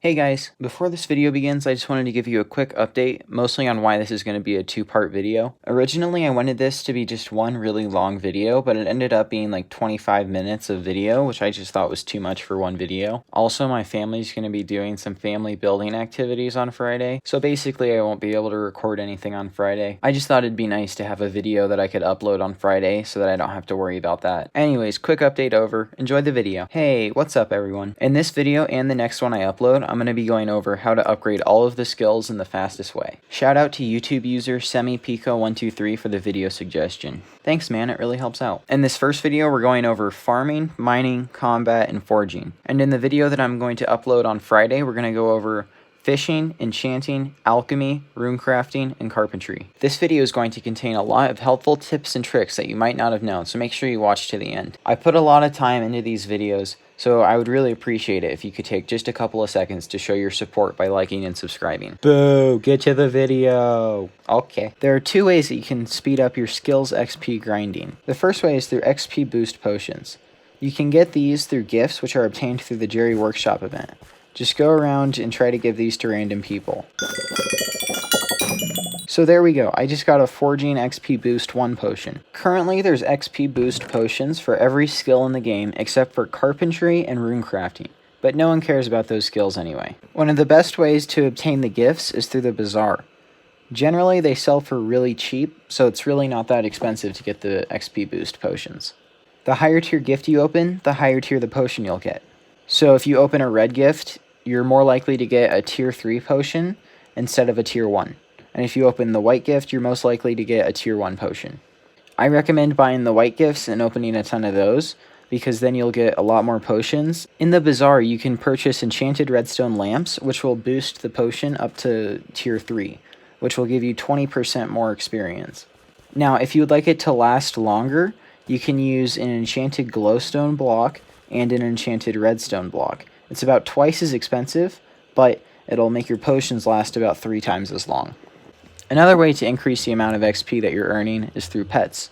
Hey guys, before this video begins, I just wanted to give you a quick update, mostly on why this is going to be a two-part video. Originally, I wanted this to be just one really long video, but it ended up being like 25 minutes of video, which I just thought was too much for one video. Also, my family's going to be doing some family building activities on Friday, so basically I won't be able to record anything on Friday. I just thought it'd be nice to have a video that I could upload on Friday so that I don't have to worry about that. Anyways, quick update over. Enjoy the video. Hey, what's up everyone? In this video and the next one I upload, I'm going to be going over how to upgrade all of the skills in the fastest way. Shout out to YouTube user SemiPico123 for the video suggestion. Thanks man, it really helps out. In this first video, we're going over farming, mining, combat, and foraging. And in the video that I'm going to upload on Friday, we're going to go over fishing, enchanting, alchemy, runecrafting, and carpentry. This video is going to contain a lot of helpful tips and tricks that you might not have known, so make sure you watch to the end. I put a lot of time into these videos, so I would really appreciate it if you could take just a couple of seconds to show your support by liking and subscribing. Boo! Get to the video! Okay. There are two ways that you can speed up your skills XP grinding. The first way is through XP boost potions. You can get these through gifts, which are obtained through the Jerry Workshop event. Just go around and try to give these to random people. So there we go, I just got a Foraging XP Boost 1 potion. Currently there's XP Boost potions for every skill in the game except for carpentry and runecrafting, but no one cares about those skills anyway. One of the best ways to obtain the gifts is through the bazaar. Generally they sell for really cheap, so it's really not that expensive to get the XP Boost potions. The higher tier gift you open, the higher tier the potion you'll get. So if you open a red gift, you're more likely to get a tier 3 potion instead of a tier 1. And if you open the white gift, you're most likely to get a tier 1 potion. I recommend buying the white gifts and opening a ton of those, because then you'll get a lot more potions. In the bazaar, you can purchase enchanted redstone lamps, which will boost the potion up to tier 3, which will give you 20% more experience. Now, if you would like it to last longer, you can use an enchanted glowstone block and an enchanted redstone block. It's about twice as expensive, but it'll make your potions last about 3 times as long. Another way to increase the amount of XP that you're earning is through pets.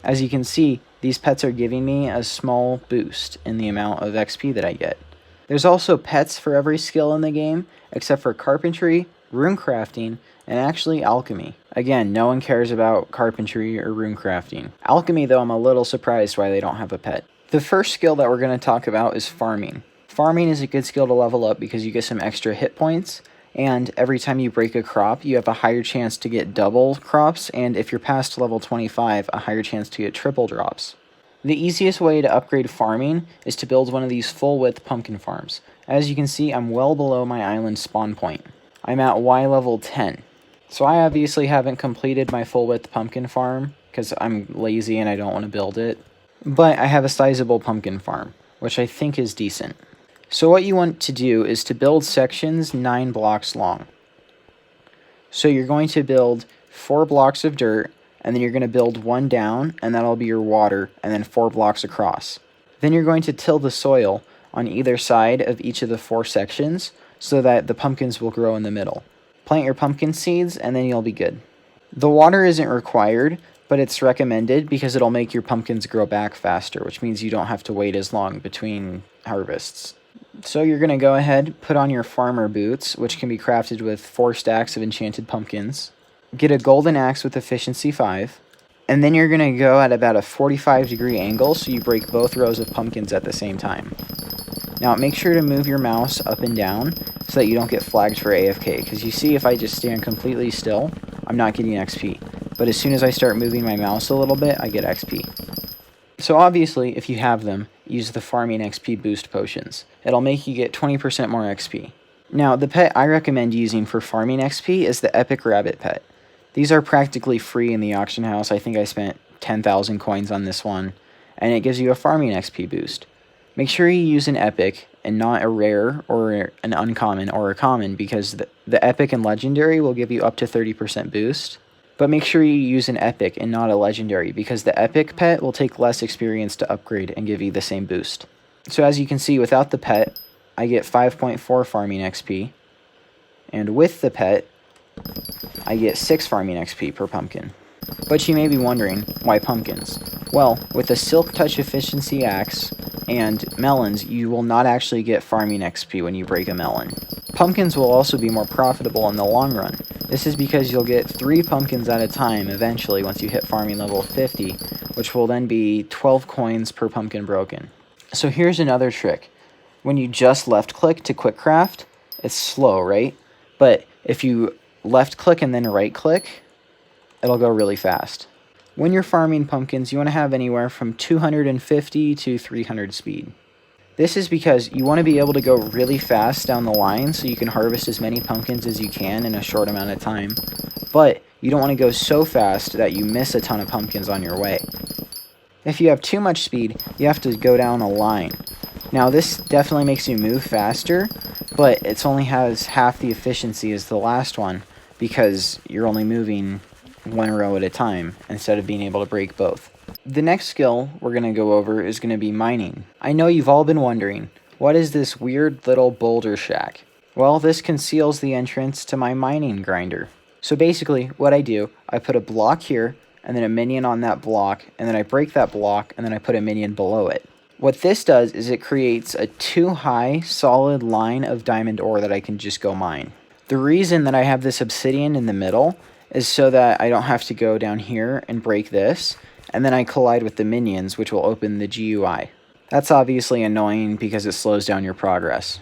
As you can see, these pets are giving me a small boost in the amount of XP that I get. There's also pets for every skill in the game, except for carpentry, runecrafting, and actually alchemy. Again, no one cares about carpentry or runecrafting. Alchemy, though, I'm a little surprised why they don't have a pet. The first skill that we're going to talk about is farming. Farming is a good skill to level up because you get some extra hit points, and every time you break a crop, you have a higher chance to get double crops, and if you're past level 25, a higher chance to get triple drops. The easiest way to upgrade farming is to build one of these full-width pumpkin farms. As you can see, I'm well below my island spawn point. I'm at Y level 10. So I obviously haven't completed my full-width pumpkin farm, because I'm lazy and I don't want to build it. But I have a sizable pumpkin farm, which I think is decent. So what you want to do is to build sections 9 blocks long. So you're going to build 4 blocks of dirt, and then you're going to build 1 down, and that'll be your water, and then 4 blocks across. Then you're going to till the soil on either side of each of the 4 sections so that the pumpkins will grow in the middle. Plant your pumpkin seeds, and then you'll be good. The water isn't required, but it's recommended because it'll make your pumpkins grow back faster, which means you don't have to wait as long between harvests. So you're going to go ahead, put on your farmer boots, which can be crafted with 4 stacks of enchanted pumpkins. Get a golden axe with efficiency 5. And then you're going to go at about a 45-degree angle so you break both rows of pumpkins at the same time. Now make sure to move your mouse up and down so that you don't get flagged for AFK, because you see if I just stand completely still, I'm not getting XP. But as soon as I start moving my mouse a little bit, I get XP. So obviously, if you have them, use the farming XP boost potions. It'll make you get 20% more XP. Now, the pet I recommend using for farming XP is the Epic Rabbit pet. These are practically free in the auction house. I think I spent 10,000 coins on this one, and it gives you a farming XP boost. Make sure you use an epic and not a rare or an uncommon or a common, because the epic and legendary will give you up to 30% boost. But make sure you use an epic and not a legendary, because the epic pet will take less experience to upgrade and give you the same boost. So as you can see, without the pet, I get 5.4 farming XP. And with the pet, I get 6 farming XP per pumpkin. But you may be wondering, why pumpkins? Well, with a Silk Touch Efficiency Axe and melons, you will not actually get farming XP when you break a melon. Pumpkins will also be more profitable in the long run. This is because you'll get 3 pumpkins at a time eventually once you hit farming level 50, which will then be 12 coins per pumpkin broken. So here's another trick. When you just left click to quick craft, it's slow, right? But if you left click and then right click, it'll go really fast. When you're farming pumpkins, you want to have anywhere from 250 to 300 speed. This is because you want to be able to go really fast down the line so you can harvest as many pumpkins as you can in a short amount of time, but you don't want to go so fast that you miss a ton of pumpkins on your way. If you have too much speed, you have to go down a line. Now this definitely makes you move faster, but it only has half the efficiency as the last one because you're only moving one row at a time instead of being able to break both. The next skill we're going to go over is going to be mining. I know you've all been wondering, what is this weird little boulder shack? Well, this conceals the entrance to my mining grinder. So basically, what I do, I put a block here, and then a minion on that block, and then I break that block, and then I put a minion below it. What this does is it creates a 2-high solid line of diamond ore that I can just go mine. The reason that I have this obsidian in the middle is so that I don't have to go down here and break this, and then I collide with the minions, which will open the GUI. That's obviously annoying because it slows down your progress.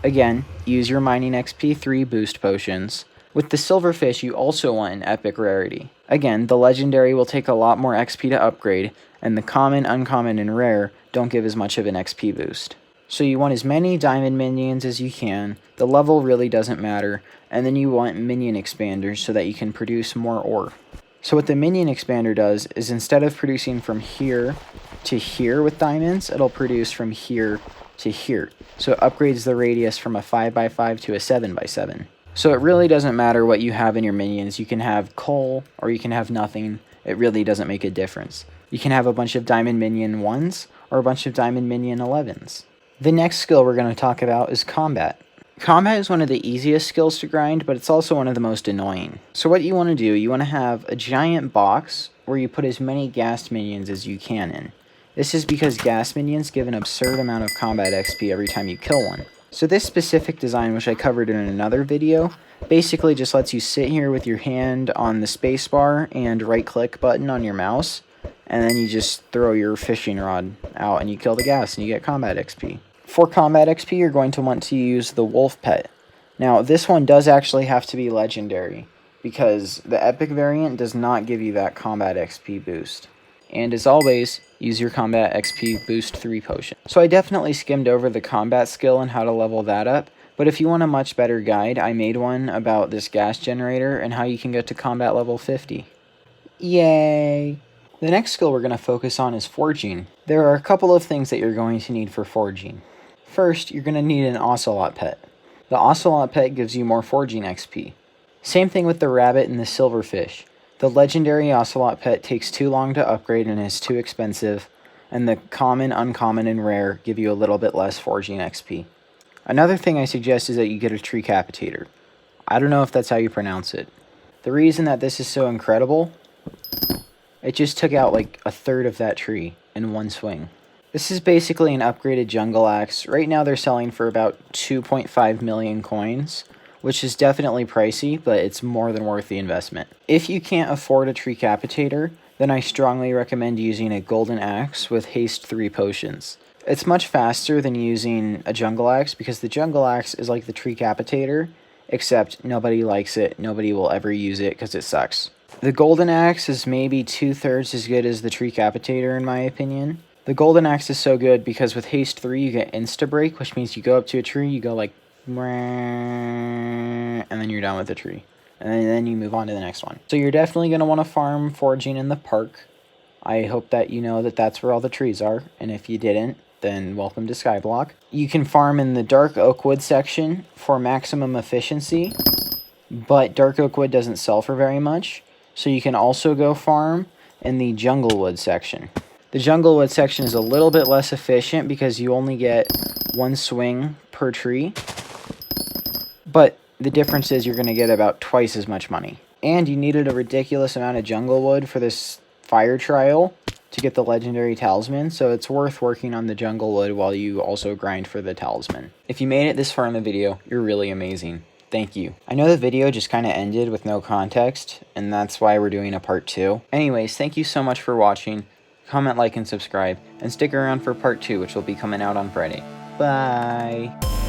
Again, use your mining XP 3 boost potions. With the silverfish, you also want an epic rarity. Again, the legendary will take a lot more XP to upgrade, and the common, uncommon, and rare don't give as much of an XP boost. So you want as many diamond minions as you can, the level really doesn't matter, and then you want minion expanders so that you can produce more ore. So what the minion expander does is instead of producing from here to here with diamonds, it'll produce from here to here. So it upgrades the radius from a 5x5 to a 7x7. So it really doesn't matter what you have in your minions. You can have coal or you can have nothing. It really doesn't make a difference. You can have a bunch of diamond minion 1s or a bunch of diamond minion 11s. The next skill we're going to talk about is combat. Combat is one of the easiest skills to grind, but it's also one of the most annoying. So what you want to do, you want to have a giant box where you put as many gas minions as you can in. This is because gas minions give an absurd amount of combat XP every time you kill one. So this specific design, which I covered in another video, basically just lets you sit here with your hand on the spacebar and right click button on your mouse, and then you just throw your fishing rod out and you kill the gas and you get combat XP. For combat XP, you're going to want to use the wolf pet. Now, this one does actually have to be legendary, because the epic variant does not give you that combat XP boost. And as always, use your combat XP boost 3 potion. So I definitely skimmed over the combat skill and how to level that up, but if you want a much better guide, I made one about this gas generator and how you can get to combat level 50. Yay! The next skill we're going to focus on is foraging. There are a couple of things that you're going to need for foraging. First, you're going to need an ocelot pet. The ocelot pet gives you more foraging XP. Same thing with the rabbit and the silverfish. The legendary ocelot pet takes too long to upgrade and is too expensive, and the common, uncommon, and rare give you a little bit less foraging XP. Another thing I suggest is that you get a tree capitator. I don't know if that's how you pronounce it. The reason that this is so incredible, it just took out like a third of that tree in one swing. This is basically an upgraded jungle axe. Right now they're selling for about 2.5 million coins, which is definitely pricey, but it's more than worth the investment. If you can't afford a tree capitator, then I strongly recommend using a golden axe with haste 3 potions. It's much faster than using a jungle axe because the jungle axe is like the tree capitator, except nobody likes it, nobody will ever use it because it sucks. The golden axe is maybe 2/3 as good as the tree capitator in my opinion. The golden axe is so good because with haste 3 you get insta break, which means you go up to a tree, you go like and then you're done with the tree. And then you move on to the next one. So you're definitely going to want to farm foraging in the park. I hope that you know that that's where all the trees are. And if you didn't, then welcome to Skyblock. You can farm in the dark oak wood section for maximum efficiency. But dark oak wood doesn't sell for very much. So you can also go farm in the jungle wood section. The jungle wood section is a little bit less efficient because you only get 1 swing per tree. But the difference is you're going to get about twice as much money. And you needed a ridiculous amount of jungle wood for this fire trial to get the legendary talisman, so it's worth working on the jungle wood while you also grind for the talisman. If you made it this far in the video, you're really amazing. Thank you. I know the video just kind of ended with no context, and that's why we're doing a part 2. Anyways, thank you so much for watching. Comment, like, and subscribe, and stick around for part 2, which will be coming out on Friday. Bye!